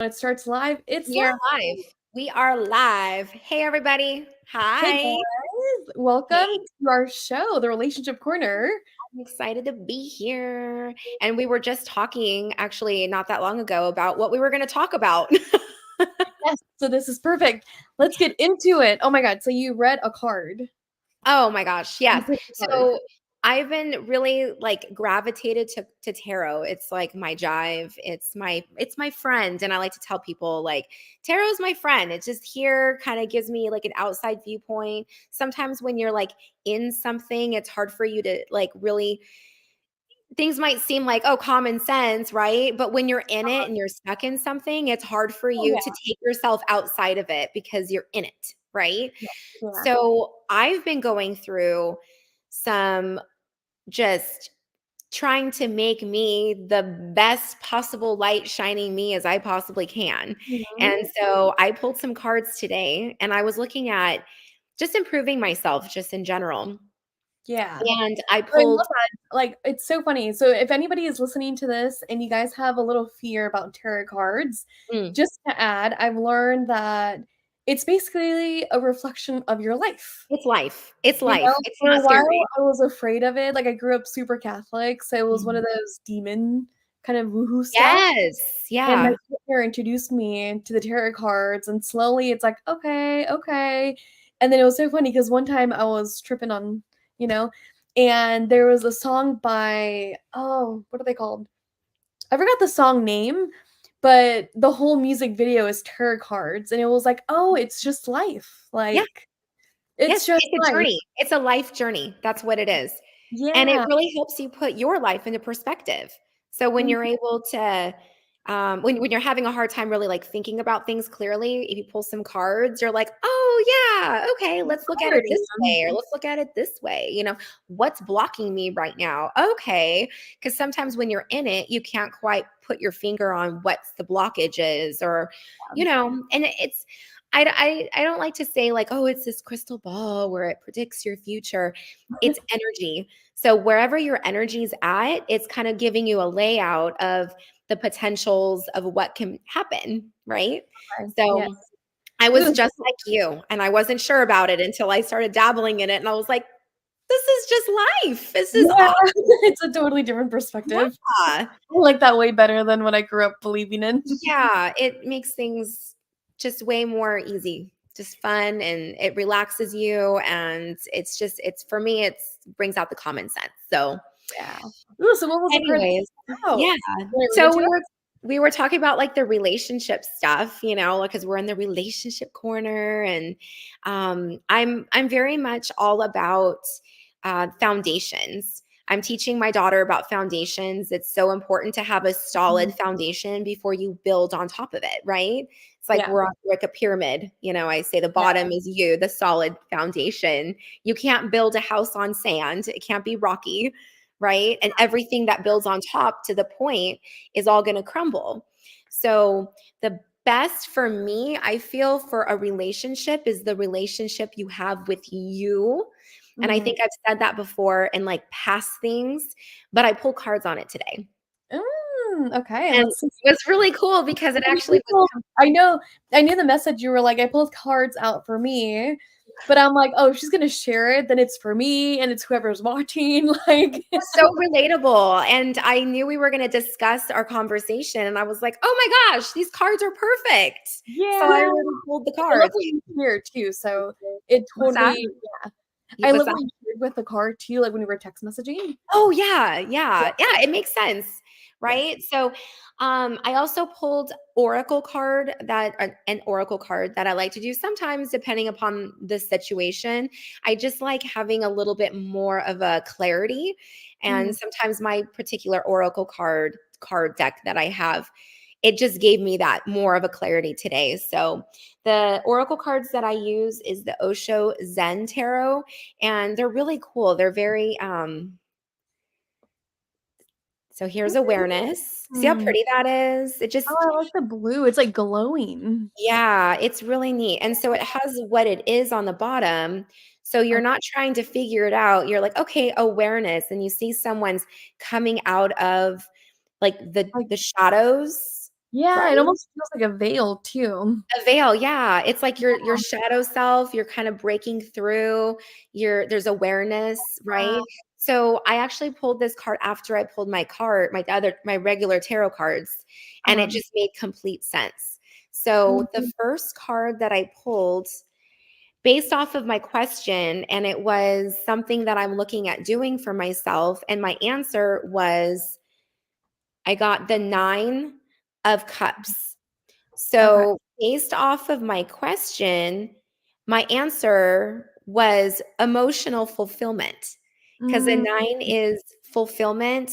It starts live. It's We live. are live. We are live. Hey, everybody. Hey Hi. guys, welcome Hey, to our show, The Relationship Corner. I'm excited to be here. And we were just talking, actually, not that long ago, about what we were going to talk about. Yes, so this is perfect. Let's get into it. Oh my God, so you read a card. Oh my gosh, You yes. picked a card. So I've been really like gravitated to tarot. It's like my jive. It's my friend. And I like to tell people like tarot's my friend. It's just here, kind of gives me like an outside viewpoint. Sometimes when you're like in something, it's hard for you to like really things might seem like, oh, common sense, right? But when you're in it and you're stuck in something, it's hard for Oh you yeah, to take yourself outside of it because you're in it, right? yeah, yeah. So I've been going through some just trying to make me the best possible light shining me as I possibly can. Mhm. And so I pulled some cards today and I was looking at just improving myself just in general. Yeah. And I I pulled love that. Like, it's so funny. So, if anybody is listening to this and you guys have a little fear about tarot cards, mm, just to add, I've learned that it's basically a reflection of your life. it's life. It's You know, life. It's for a not while, scary. I was afraid of it. Like, I grew up super Catholic, so it was one Mhm. of those demon kind of woohoo stuff. Yes. And my Yeah. partner introduced me to the tarot cards, and slowly it's like, okay, okay. And then it was so funny because one time I was tripping on, you know, and there was a song by, oh, what are they called? I forgot the song name, but the whole music video is tarot cards. And it was like, oh, it's just life. Yeah. Like, it's Yes. just It's a life. journey. It's a life journey. That's what it is. And it Yeah. really helps you put your life into perspective. So when Mhm. you're able to, when you're having a hard time really like thinking about things clearly, if you pull some cards, you're like, oh yeah, okay, let's look at it Clarity. this way, or let's look at it this way. What's blocking me right now? Okay, because sometimes when you're in it, you can't quite put your finger on what's the blockage is, or and it's. I don't like to say like, oh, it's this crystal ball where it predicts your future. It's energy. So wherever your energy is at, it's kind of giving you a layout of the potentials of what can happen, right? So Yes. I was Ooh, just like you, and I wasn't sure about it until I started dabbling in it, and I was like, "This is just life. This is yeah, awesome." it's a totally different perspective. Yeah, I like that way better than what I grew up believing in. yeah. It makes things just way more easy, just fun, and it relaxes you. And it's for me, it's brings out the common sense. So Yeah. Ooh, so what was the card anyways, about? yeah. Can I read it So to us? we were talking about like the relationship stuff, because we're in the relationship corner, and I'm very much all about foundations. I'm teaching my daughter about foundations. It's so important to have a Mhm. solid foundation before you build on top of it, right? It's like Yeah, we're like a pyramid. I say the yeah, bottom is you, the solid foundation. You can't build a house on sand. It can't be rocky, right? And everything that builds on top to the point is all going to crumble. So, the best for me, I feel, for a relationship is the relationship you have with you. And I mhm. think I've said that before in like past things, but I pull cards on it today. Okay, And let's it was really cool because it some actually people was I knew the message you were like, "I pulled cards out for me," but I'm like, "Oh, if she's gonna share it, then it's for me, and it's whoever's watching," like so relatable. And I knew we were going to discuss our conversation. And I was like, oh my gosh, these cards are perfect. So I Yeah. already pulled the I love cards. what you share too, so it What's that? totally yeah. I What's love that? what you shared with the card too, like when we were text messaging. Oh yeah, Yeah, yeah, yeah. It makes sense, yes. right? So, I also pulled an oracle card that I like to do sometimes, depending upon the situation. I just like having a little bit more of a clarity, Mhm. and sometimes my particular oracle card deck that I have, it just gave me that more of a clarity today. So, the oracle cards that I use is the Osho Zen Tarot, and they're really cool. They're very so here's awareness. See how Mm. pretty that is? Oh, I like the blue, it's, like, glowing. Yeah, it's really neat. And so it has what it is on the bottom. So you're Okay. not trying to figure it out. You're like, okay, awareness. And you see someone's coming out of like the Like the shadows. Yeah, it right? almost feels like a veil too. A veil, yeah. It's like your shadow self, you're kind of breaking through, there's awareness, right? Wow. So I actually pulled this card after I pulled my regular tarot cards, and it Uh-huh. just made complete sense. So the Mhm. first card that I pulled based off of my question, and it was something that I'm looking at doing for myself, and my answer was I got the 9 of cups. Okay. So, based off of my question, my answer was emotional fulfillment because the Mm, 9 is fulfillment,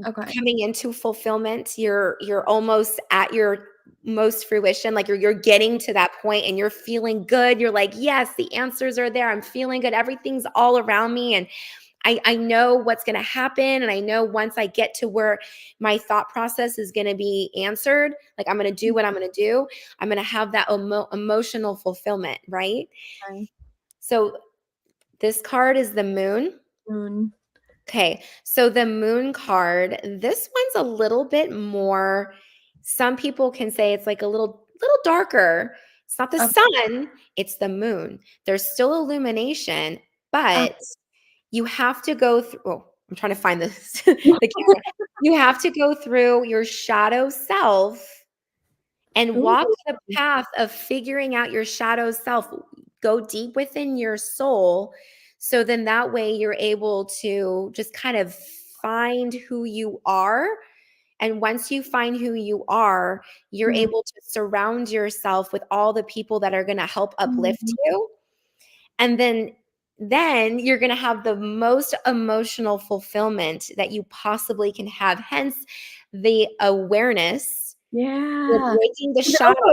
okay. coming into fulfillment. You're almost at your most fruition, like you're getting to that point and you're feeling good. You're like, "Yes, the answers are there. I'm feeling good. Everything's all around me and I know what's going to happen. And I know once I get to where my thought process is going to be answered, like I'm going to do what I'm going to do, I'm going to have that emotional fulfillment, right? Okay. So this card is the moon. Moon. Okay. So the moon card, this one's a little bit more, some people can say it's like a little darker. It's not the Okay. sun, it's the moon. There's still illumination, Uh, but you have to go through, oh, I'm trying to find this the camera. You have to go through your shadow self and walk ooh, the path of figuring out your shadow self. Go deep within your soul. So then that way you're able to just kind of find who you are. And once you find who you are, you're mhm, able to surround yourself with all the people that are going to help uplift mhm. you. And then you're going to have the most emotional fulfillment that you possibly can have. Hence the awareness. You're Yeah. breaking the And shadow. So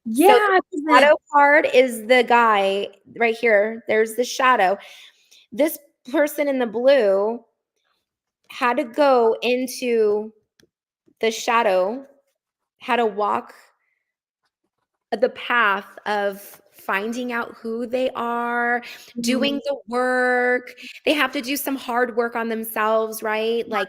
yeah, the 'cause shadow card is the guy right here. There's the shadow. This person in the blue had to go into the shadow, had to walk the path of finding out who they are, mhm, doing the work. They have to do some hard work on themselves, right? Like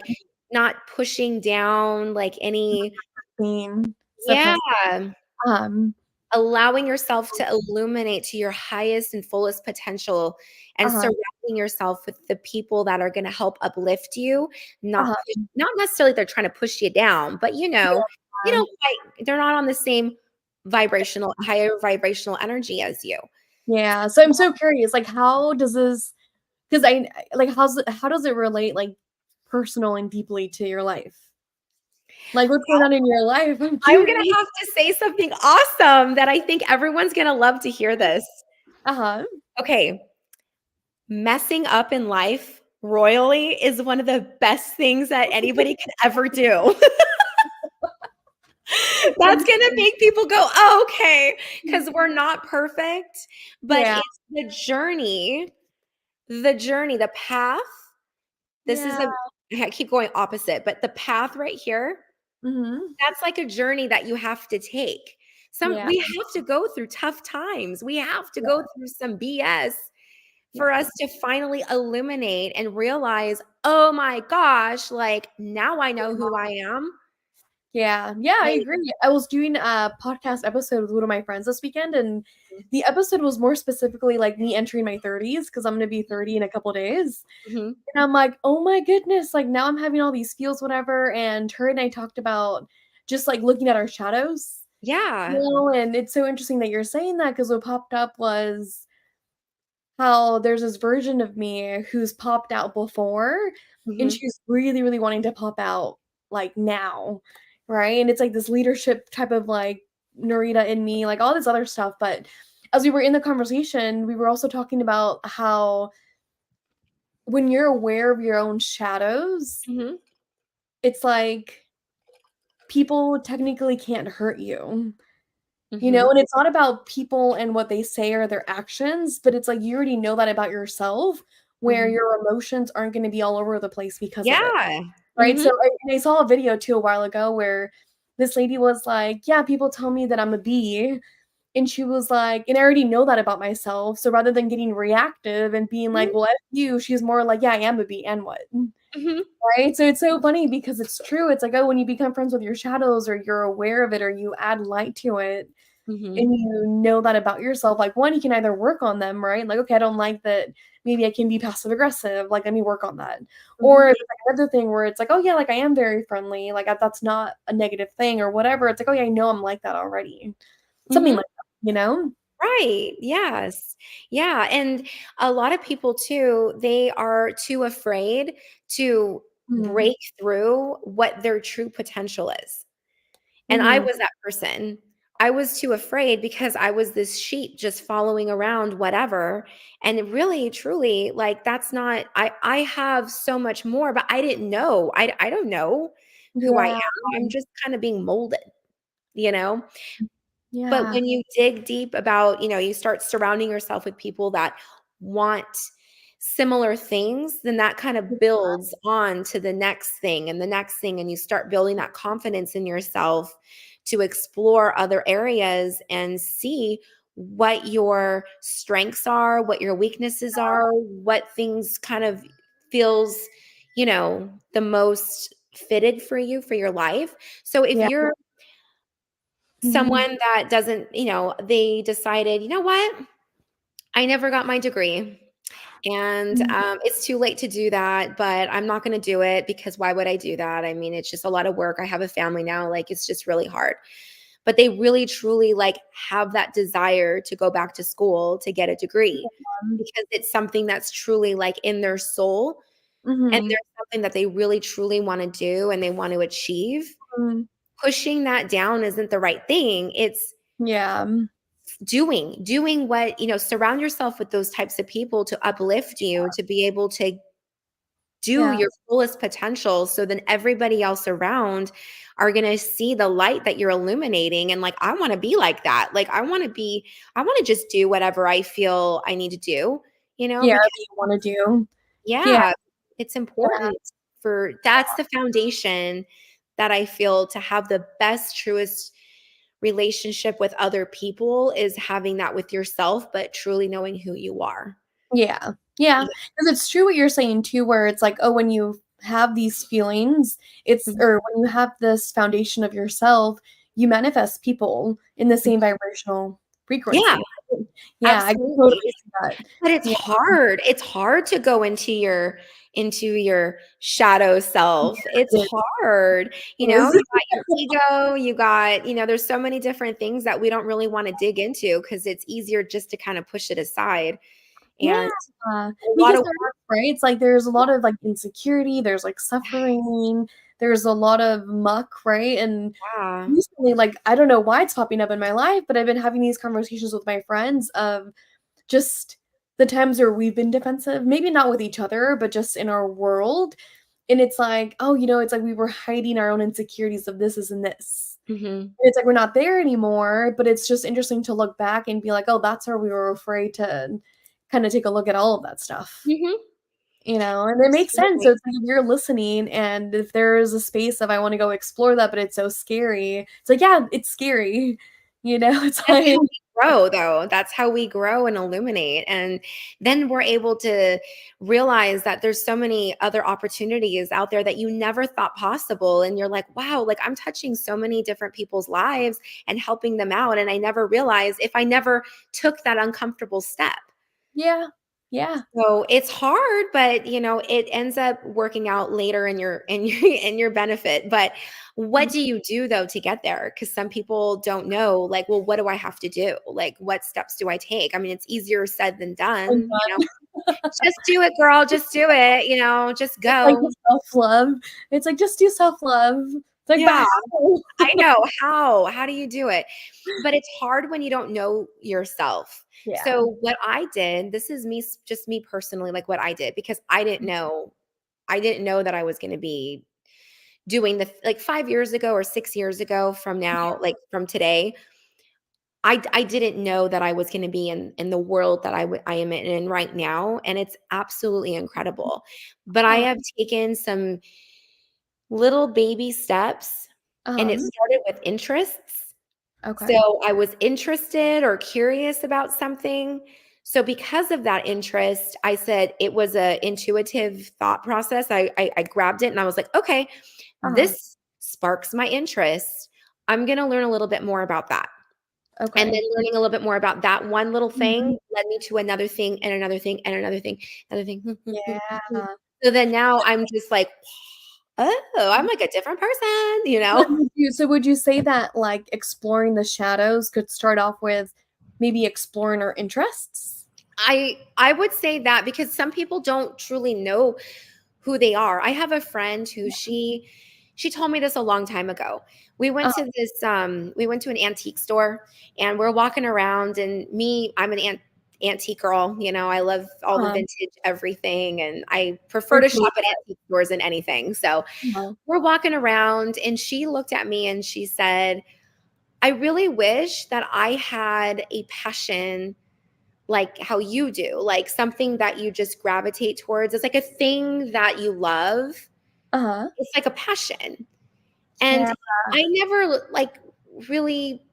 not pushing down like any, seen yeah, suppressed. Um, allowing yourself to illuminate to your highest and fullest potential and uh-huh, surrounding yourself with the people that are going to help uplift you, uh-huh. not necessarily they're trying to push you down, but you Yeah. don't quite, they're not on the same higher vibrational energy as you. Yeah. So I'm so curious, like, how does this? Because like, how does it relate, like, personal and deeply to your life? Like, what's going on in your life? I'm I'm gonna curious. have to say something awesome that I think everyone's gonna love to hear this. Uh-huh. Okay, messing up in life royally is one of the best things that anybody could ever do. That's gonna make people go, "Oh, okay," because we're not perfect, but Yeah. it's the journey, the path. This is Yeah. I keep going opposite, but the path right here, Mhm. that's like a journey that you have to take. Yeah. We have to go through tough times. We have to Yeah. go through some BS Yeah. for us to finally illuminate and realize, "Oh my gosh, like now I know who I am." Yeah, yeah, I And agree. I was doing a podcast episode with one of my friends this weekend, and the episode was more specifically like me entering my 30s because I'm gonna be 30 in a couple days. Mhm. And I'm like, oh my goodness, like now I'm having all these feels, whatever. And her and I talked about just like looking at our shadows, Yeah. and it's so interesting that you're saying that because what popped up was how there's this version of me who's popped out before, and Mhm. she's really, really wanting to pop out, like, now, right? And it's, like, this leadership type of, like, Nereyda in me, like, all this other stuff, but as we were in the conversation, we were also talking about how when you're aware of your own shadows, Mhm. it's like people technically can't hurt you. You know, Mhm. and it's not about people and what they say or their actions, but it's like you already know that about yourself, where Mhm. your emotions aren't gonna be all over the place because of it, Yeah. right? Mhm. So, I saw a video too a while ago where this lady was like, "Yeah, people tell me that I'm a bee, And she was like, and I already know that about myself. So rather than getting reactive and being like, Mhm, well, F you, she's more like, yeah, I am a B and what? mhm, Right? So it's so funny because it's true. It's like, oh, when you become friends with your shadows or you're aware of it or you add light to it mhm, and you know that about yourself, like one, you can either work on them, right? Like, okay, I don't like that. Maybe I can be passive aggressive. Like, let me work on that. Or mhm, it's like another thing where it's like, oh, yeah, like I am very friendly. Like, that's not a negative thing or whatever. It's like, oh, yeah, I know I'm like that already. Something mhm. like that, you know? Right. Yes. Yeah. And a lot of people too, they are too afraid to Mhm. break through what their true potential is. And I Mhm. was that person. I was too afraid because I was this sheep just following around whatever. And it really, truly, like that's not I have so much more, but I didn't know. I don't know who I Yeah. am. I'm just kind of being molded, you know? But Yeah. when you dig deep about, you start surrounding yourself with people that want similar things, then that kind of builds on to the next thing and the next thing. And you start building that confidence in yourself to explore other areas and see what your strengths are, what your weaknesses are, what things kind of feels, the most fitted for you for your life. So if Yeah. you're Mhm. someone that doesn't, they decided, "You know what? I never got my degree, and, Mhm. it's too late to do that, but I'm not gonna do it because why would I do that? I mean, it's just a lot of work. I have a family now, like, it's just really hard." But they really truly, like, have that desire to go back to school to get a degree because it's something that's truly, like, in their soul, and Mhm. there's something that they really truly wanna do and they want to achieve. Mhm. Pushing that down isn't the right thing. It's Yeah. doing what, surround yourself with those types of people to uplift you to be able to do Yeah. your fullest potential so then everybody else around are going to see the light that you're illuminating and like I want to be like that. Like I want to just do whatever I feel I need to do, Yeah, because that you wanna do. Yeah. yeah, it's Yeah. important for that's the foundation that I feel to have the best truest relationship with other people is having that with yourself, but truly knowing who you are. Yeah. Yeah. Yeah. 'Cause it's true what you're saying too, where it's like, oh, when you have these feelings, it's Mhm. or when you have this foundation of yourself, you manifest people in the same vibrational Yeah, frequency. Yeah, I can totally absolutely. see that. But it's Yeah, hard. It's hard to go into your shadow self. It's it is. hard. It You is. got your ego, there's so many different things that we don't really want to dig into because it's easier just to kind of push it aside. And Yeah, a lot because of there is, right? It's like there's a lot of, like, insecurity, there's, like, suffering, there's a lot of muck, right? And yeah. recently, like, I don't know why it's popping up in my life, but I've been having these conversations with my friends of just the times where we've been defensive, maybe not with each other, but just in our world, and it's like, oh, it's like we were hiding our own insecurities of this, and this. Mhm. And it's like we're not there anymore, but it's just interesting to look back and be like, "Oh, that's where we were afraid to kinda take a look at all of that stuff." Mhm. And it makes sense, Absolutely. so it's like if you're listening and if there is a space of I wanna go explore that, but it's so scary, it's like, yeah, it's scary, it's That's like how we grow, though. That's how we grow and illuminate, and then we're able to realize that there's so many other opportunities out there that you never thought possible, and you're like, "Wow, like, I'm touching so many different people's lives and helping them out," and I never realized if I never took that uncomfortable step. yeah, yeah, So, it's hard, but, it ends up working out later in your in your benefit, but what mm, do you do, though, to get there? Because some people don't know, like, "Well, what do I have to do? Like, what steps do I take?" I mean, it's easier said than and done, fun. "Just do it, girl, just do it," just It's like go. the self-love. It's like, just do self-love. It's like, Yeah, "But how?" I know. How do you do it? But it's hard when you don't know yourself. Yeah. So, what I did this is just me personally, like, what I did, because I didn't know that I was gonna be doing the like 5 years ago or 6 years ago from now, like, from today, I didn't know that I was gonna be in the world that I am in right now, and it's absolutely incredible. But I Oh, have taken some little baby steps, and it um, started with interests, Okay. So I was interested or curious about something. So because of that interest, I said it was a intuitive thought process. I grabbed it and I was like, okay, Uh-huh. this sparks my interest. I'm going to learn a little bit more about that. And then Okay. learning a little bit more about that one little Mhm. thing led me to another thing and another thing and another thing, another thing. Yeah. So then now I'm just like, oh, I'm like a different person, you But know? would you say that, like, exploring the shadows could start off with maybe exploring our interests? I would say that because some people don't truly know who they are. I have a friend who she told me this a long time ago. We went Uh, to this we went to an antique store and we're walking around and I'm an antique girl, you know, I love all the uh-huh. vintage everything and I prefer Very to cool. shop at antique stores than anything. So, Uh-huh. we're walking around and she looked at me and she said, "I really wish that I had a passion like how you do, like something that you just gravitate towards. It's like a thing that you love. Uh-huh. It's like a passion." And Yeah. I never like really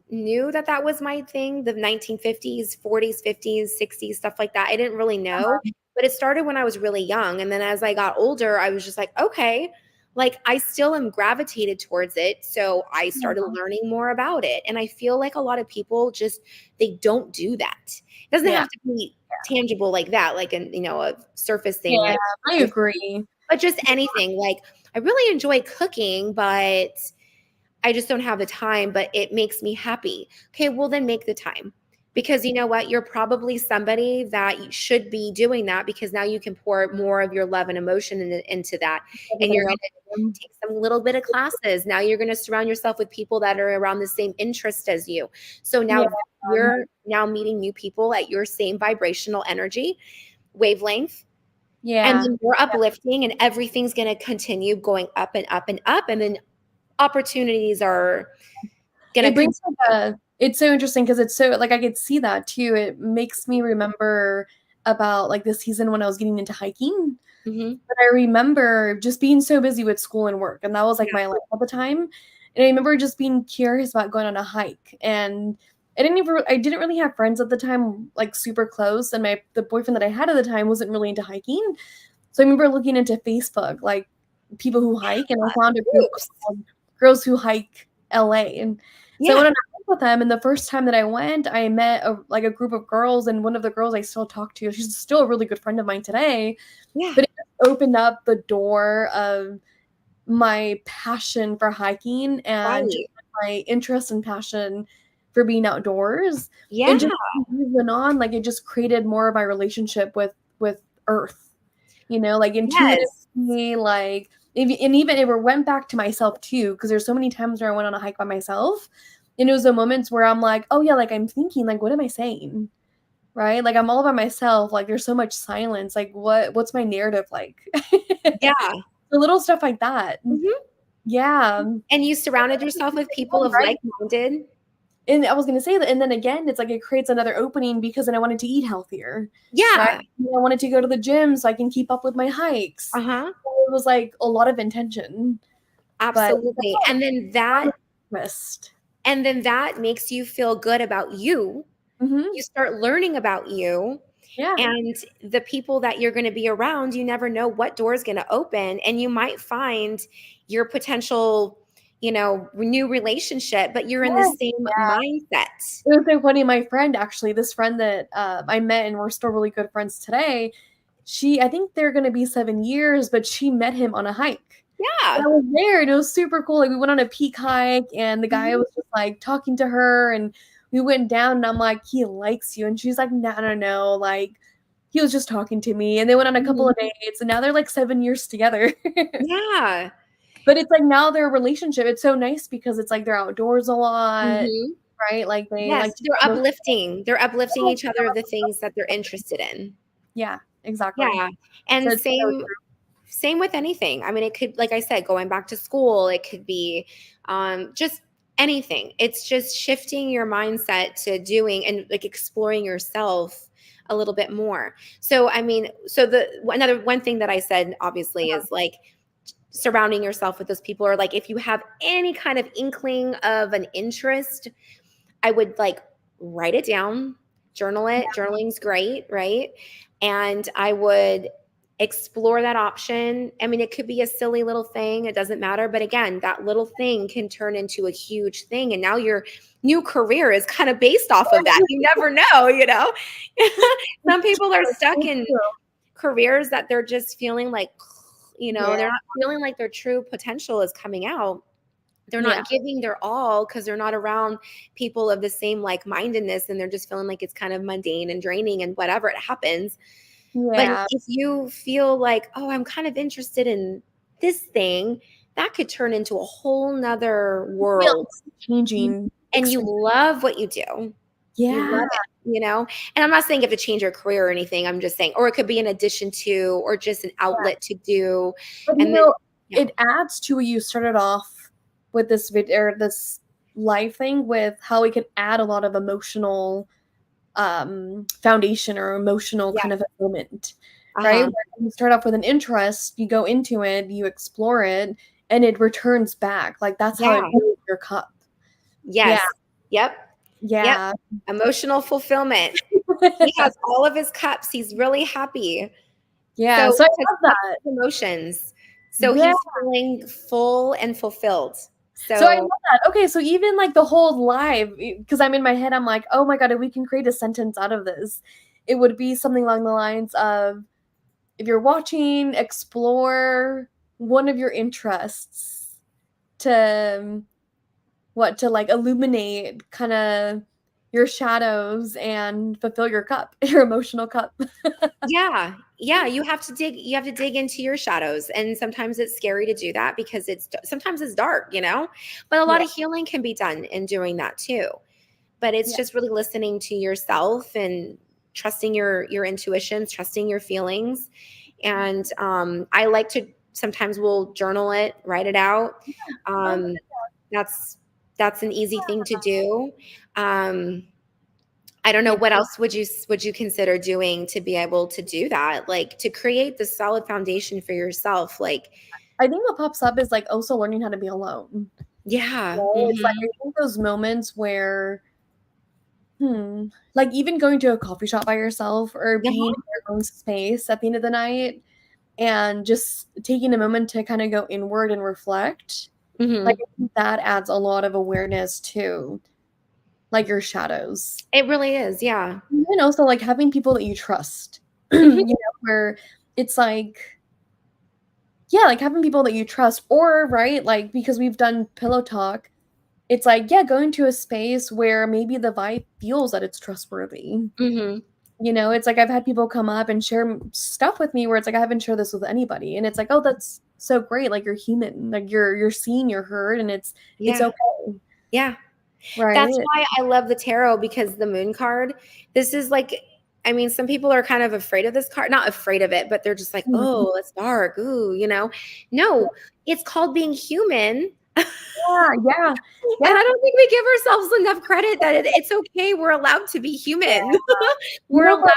knew that that was my thing, the 1950s, 40s, 50s, 60s, stuff like that. I didn't really know, Uh-huh. but it started when I was really young. And then as I got older, I was just like, okay, like I still am gravitated towards it. So I started Uh-huh. learning more about it. And I feel like a lot of people just, they don't do that. It doesn't Yeah. have to be tangible like that, like an, you know, a surface thing, Yeah, like, I agree. but just anything. Like I really enjoy cooking, but I just don't have the time, but it makes me happy. Okay, well then make the time. Because you know what? You're probably somebody that you should be doing that because now you can pour more of your love and emotion into that. And Everybody you're going else to in take some little bit of classes. Now you're going to surround yourself with people that are around the same interest as you. So Yeah, now you're now meeting new people at your same vibrational energy wavelength. And yeah. then you're uplifting and everything's going to continue going up and up and up. And then opportunities are gonna It brings, like, continue. a it's so interesting because it's so like, I could see that too. It makes me remember about, like, the season when I was getting into hiking, Mhm. but I remember just being so busy with school and work, and that was, like, Yeah, my life at the time, and I remember just being curious about going on a hike, and I didn't really have friends at the time, like, super close, and the boyfriend that I had at the time wasn't really into hiking, so I remember looking into Facebook, like, people who hike, and I found a group groups. called Girls Who Hike LA, and so I Yeah, went on a hike with them, and the first time that I went, I met a group of girls, and one of the girls I still talk to, she's still a really good friend of mine today, yeah, but it just opened up the door of my passion for hiking and just right. my interest and passion for being outdoors, Yeah, and just as we went on, like, it just created more of my relationship with Earth, like, yes, intuitively, like, and even if it went back to myself too, because there's so many times where I went on a hike by myself, and it was the moments where I'm like, "Oh, yeah," like, I'm thinking, like, "What am I saying?" Right? Like, I'm all by myself, like, there's so much silence, like, what's my narrative like? yeah. The little stuff like that. Mhm. Yeah. And you surrounded yourself with people of Right? like-minded. And I was gonna say that, and then again, it's like it creates another opening because then I wanted to eat healthier, right? Yeah, I wanted to go to the gym so I can keep up with my hikes. uh-huh, So it was, like, a lot of intention, but absolutely, missed. and then that makes you feel good about you. Mhm. You start learning about you, Yeah. and the people that you're gonna be around, you never know what door is gonna open, and you might find your potential, you know, new relationship, but you're in the Yes. same Yeah. mindset. It was so funny, my friend actually, this friend that, I met and we're still really good friends today, I think they're gonna be 7 years, but she met him on a hike. And Yeah. I was there, and it was super cool, like, we went on a peak hike, and the guy Mhm. was just, like, talking to her, and we went down, and I'm like, "He likes you," and she's like, "No, no, no, like, he was just talking to me," and they went on a couple Mhm. of dates, and now they're, like, 7 years together. Yeah. But it's like now their relationship, it's so nice because it's like they're outdoors a lot, Mhm. right? Like, they Yes, like to go. they're uplifting each other of the things that they're interested in. Yeah, exactly. Yeah, So and it's so same with anything. I mean, it could like I said, going back to school, it could be, just anything. It's just shifting your mindset to doing and, like, exploring yourself a little bit more. So, I mean, so the another one thing that I said, obviously, is, like, surrounding yourself with those people, or like if you have any kind of inkling of an interest, I would like write it down, journal it. Journaling's great, right? And I would explore that option. I mean, it could be a silly little thing, it doesn't matter. But again, that little thing can turn into a huge thing. And now your new career is kind of based off of that. You never know, you know? Some people are stuck in careers that they're just feeling like, you know, they're not feeling like their true potential is coming out. They're not giving their all because they're not around people of the same like-mindedness, and they're just feeling like it's kind of mundane and draining and whatever, it happens. But if you feel like, oh, I'm kind of interested in this thing, that could turn into a whole nother world. Changing. And you love what you do. You love it, you know? And I'm not saying you have to change your career or anything. I'm just saying, or it could be an addition to, or just an outlet to do. But and you know, it adds to what you started off with this video, or this live thing, with how it can add a lot of emotional foundation or emotional kind of fulfillment, right? Where you start off with an interest, you go into it, you explore it, and it returns back. Like that's how it builds your cup. Yes. Yep. Yeah. Emotional fulfillment. He has all of his cups. He's really happy. Yeah. So I love that. Emotions. So he's feeling full and fulfilled. So I love that. Okay, so even like the whole live, because I'm in my head, I'm like, oh my God, if we can create a sentence out of this, it would be something along the lines of, if you're watching, explore one of your interests to like illuminate kind of your shadows and fulfill your cup, your emotional cup. Yeah. You have to dig into your shadows. And sometimes it's scary to do that because sometimes it's dark, you know, but a lot of healing can be done in doing that too. But it's just really listening to yourself and trusting your intuitions, trusting your feelings. And I like to, sometimes we'll journal it, write it out. That's an easy thing to do. I don't know, what else would you consider doing to be able to do that? Like to create the solid foundation for yourself. Like, I think what pops up is like also learning how to be alone. Yeah. It's like, I think those moments where, like even going to a coffee shop by yourself, or being in your own space at the end of the night, and just taking a moment to kind of go inward and reflect. Like I think that adds a lot of awareness to like your shadows. It really is. Yeah. And also like having people that you trust, you know, where it's like, like having people that you trust, or right, like, because we've done pillow talk, it's like, going to a space where maybe the vibe feels that it's trustworthy. You know, it's like I've had people come up and share stuff with me where it's like, I haven't shared this with anybody. And it's like, oh, that's so great. Like you're human, like you're seen, you're heard, and it's okay. Yeah. Right. That's why I love the tarot, because the moon card, this is like, I mean, some people are kind of afraid of this card, not afraid of it, but they're just like, oh, it's dark. Ooh, you know, no, it's called being human. Yeah. And I don't think we give ourselves enough credit that it's okay. We're allowed to be human. We're allowed.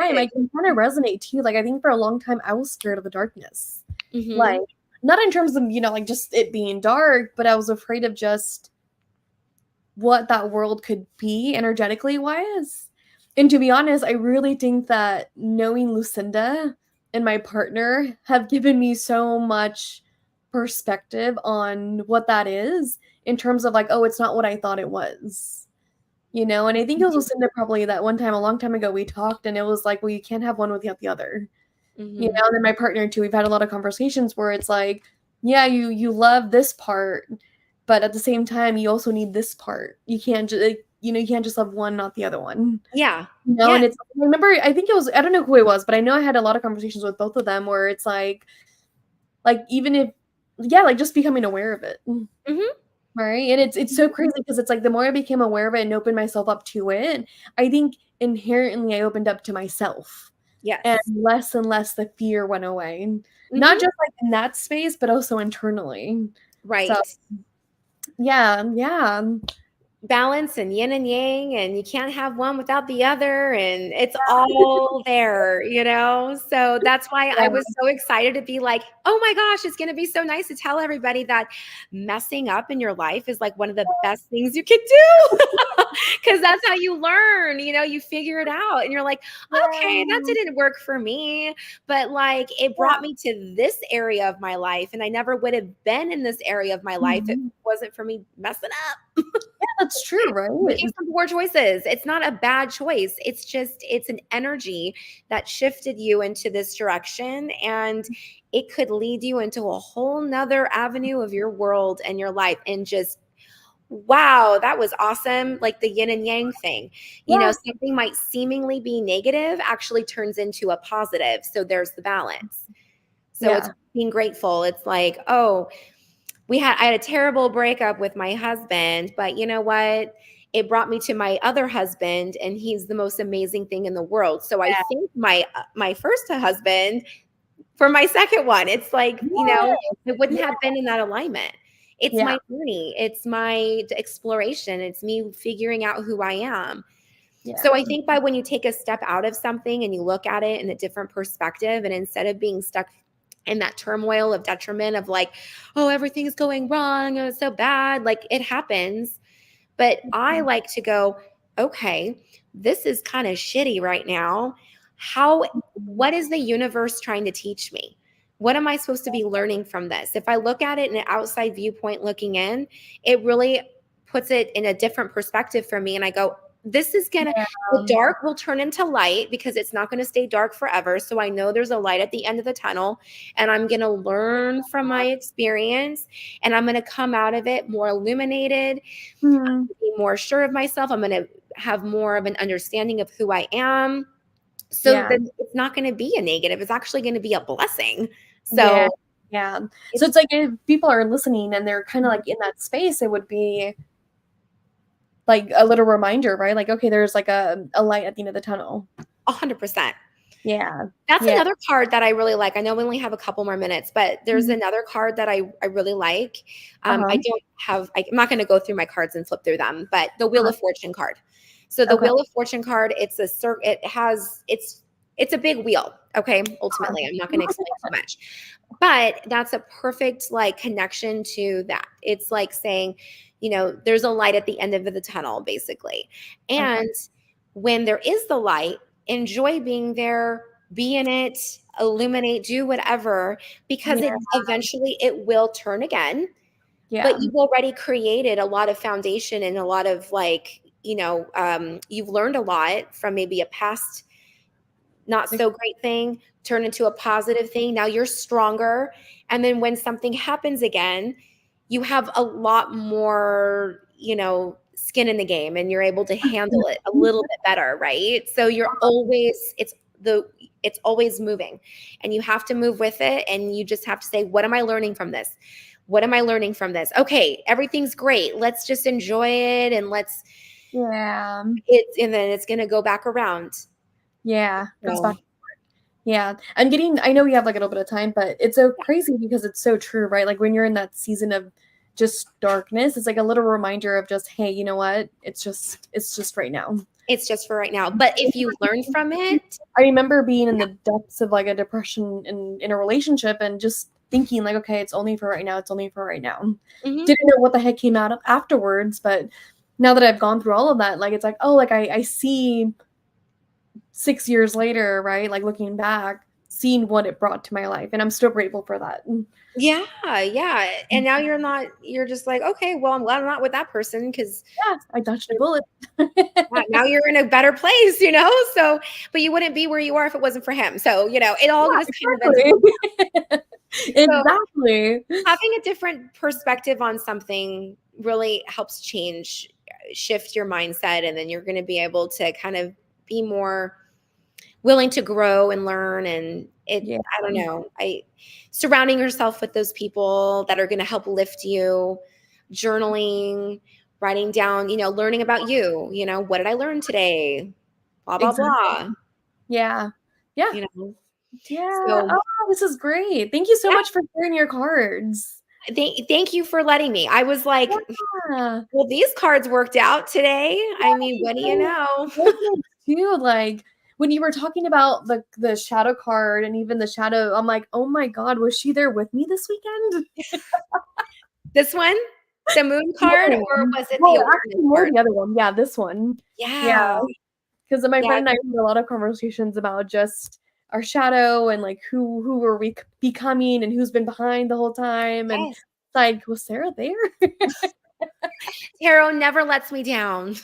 I can kind of resonate too. Like I think for a long time I was scared of the darkness. Like not in terms of, you know, like just it being dark, but I was afraid of just what that world could be energetically wise. And to be honest, I really think that knowing Lucinda and my partner have given me so much perspective on what that is, in terms of like, oh, it's not what I thought it was, you know. And I think it was Lucinda probably that one time a long time ago we talked, and it was like, well, you can't have one without the other. You know. And then my partner too, we've had a lot of conversations where it's like, yeah, you love this part, but at the same time you also need this part. You can't just, you know, you can't just love one, not the other one. Yeah. You know. And it's, I remember, I think it was, I don't know who it was, but I know I had a lot of conversations with both of them where it's like even if, like just becoming aware of it. Right. And it's so crazy because it's like the more I became aware of it and opened myself up to it, I think inherently I opened up to myself. Yes. And less the fear went away. Not just like in that space, but also internally. Right. So, yeah. balance and yin and yang, and you can't have one without the other, and it's all there, so that's why I was Yeah. so excited to be like, oh my gosh, it's going to be so nice to tell everybody that messing up in your life is like one of the best things you can do, because that's how you learn, you figure it out, and you're like, okay, that Yeah. didn't work for me, but like it brought me to this area of my life, and I never would have been in this area of my life if it Mhm. wasn't for me messing up, Yeah, that's true, right? making some poor choices. It's not a bad choice. It's an energy that shifted you into this direction, and it could lead you into a whole nother avenue of your world and your life. And just, wow, that was awesome. Like the yin and yang thing, Yeah. something might seemingly be negative actually turns into a positive. So there's the balance. So it's Yeah. being grateful. It's like, oh, I had a terrible breakup with my husband, but you know what? It brought me to my other husband, and he's the most amazing thing in the world. So I Yeah. thank my first husband for my second one. It's like, Yeah. it wouldn't Yeah. have been in that alignment. It's Yeah. my journey. It's my exploration. It's me figuring out who I am. So Yeah. I think by when you take a step out of something and you look at it in a different perspective, and instead of being stuck in that turmoil of detriment of like, oh, everything's going wrong, oh, it's so bad, like it happens. But I like to go, okay, this is kind of shitty right now. What is the universe trying to teach me? What am I supposed to be learning from this? If I look at it in an outside viewpoint looking in, it really puts it in a different perspective for me. And I go, this is gonna, Yeah. the dark will turn into light because it's not gonna stay dark forever. So I know there's a light at the end of the tunnel, and I'm gonna learn from my experience, and I'm gonna come out of it more illuminated, Mhm. be more sure of myself. I'm going to have more of an understanding of who I am. So Yeah. then it's not going to be a negative. It's actually going to be a blessing. Yeah. So Yeah. So it's it's like if people are listening and they're kind of like in that space, it would be like a little reminder, right? Like, okay, there's like a light at the end of the tunnel. 100%. Yeah. That's Yeah. another card that I really like. I know we only have a couple more minutes, but there's Mhm. another card that I really like. I Uh-huh. don't have, I'm not going to go through my cards and flip through them, but the Wheel Uh-huh. of Fortune card. So the Okay. Wheel of Fortune card, it's a big wheel. Okay. Uh-huh. Ultimately, I'm not going to explain too much, but that's a perfect like connection to that. It's like saying, there's a light at the end of the tunnel, basically. Okay. And when there is the light, enjoy being there, be in it, illuminate, do whatever, because Yeah. it will turn again. But Yeah. you've already created a lot of foundation and a lot of like, you've learned a lot from maybe a past not so great thing, turn into a positive thing. Now you're stronger. And then when something happens again, you have a lot more, skin in the game, and you're able to handle it a little bit better, right? So it's always moving, and you have to move with it, and you just have to say, what am I learning from this? What am I learning from this? Okay, everything's great. Let's just enjoy it, and Yeah. and then it's going to go back around. Yeah. Goes So back. Yeah. I know we have like a little bit of time, but it's so crazy because it's so true, right? Like when you're in that season of just darkness, it's like a little reminder of just, hey, you know what? It's just right now. it's just for right now. But if you learn from it, I remember being in the depths of like a depression in a relationship and just thinking like, okay, it's only for right now. It's only for right now. mhm, Didn't know what the heck came out of afterwards, but now that I've gone through all of that, like it's like, oh, like I see 6 years later, right? Like looking back, seeing what it brought to my life, and I'm still grateful for that. yeah, yeah. And now you're just like, okay, well, I'm glad I'm not with that person because Yeah, I dodged a bullet. now you're in a better place, So, but you wouldn't be where you are if it wasn't for him. So, it all Yeah, just kind of ends. exactly. So, Exactly. having a different perspective on something really helps shift your mindset, and then you're going to be able to kind of be more willing to grow and learn. And Yeah. I don't know, I surrounding yourself with those people that are going to help lift you, journaling, writing down, learning about you, what did I learn today, blah blah Exactly. blah, Yeah. Yeah. you know Yeah. so Oh, this is great. Thank you so yeah, much for sharing your cards. Thank you for letting me. I was like, Yeah. well, these cards worked out today. I mean, what do you Right. know? Resonate too, like, when you were talking about the shadow card and even the shadow, I'm like, "Oh my god, was she there with me this weekend?" This one? The moon The card, other or one. was it the Well, awareness actually more card? the other one. Yeah, this one. Yeah, Yeah. 'cause my Yeah. friend and I had a lot of conversations about just our shadow and, like, who were we becoming and who's been behind the whole time, and, Yes. like, was Sarah there? Tarot never lets me down.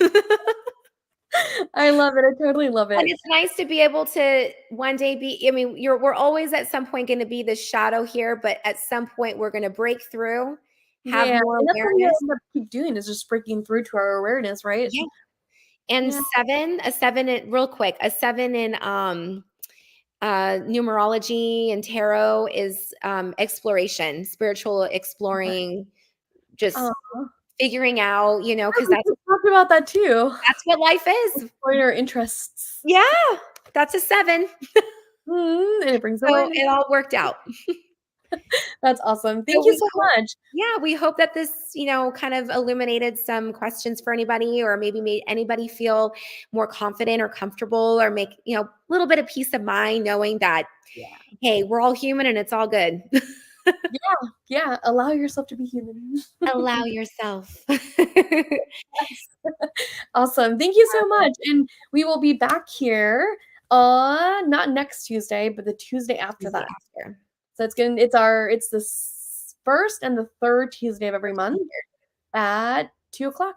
I love it, I totally love And it. it's nice to be able to one day be, I mean, we're always at some point gonna be the shadow here, but at some point we're gonna break through, have Yeah, more and that's what we awareness. end up keep doing is just breaking through to our awareness, right? Yeah. And Yeah. 7, a 7 in real quick, a 7 in, numerology and tarot is, exploration, spiritual exploring, just Aw. figuring out, Yeah, because we just talked about that too. that's what life is. Exploring our interests. Yeah, that's a 7. And it brings So awareness. it all worked out. That's awesome. So Thank you we so hope much. Yeah, we hope that this, kind of illuminated some questions for anybody, or maybe made anybody feel more confident or comfortable, or make, a little bit of peace of mind knowing that, Yeah. hey, we're all human and it's all good. Yeah, yeah, allow yourself to be human. Allow yourself. Yes. Awesome. Thank you so much, and we will be back here on not next Tuesday, but the Tuesday after Tuesday that. after. So it's the 1st and the 3rd Tuesday of every month at 2 o'clock.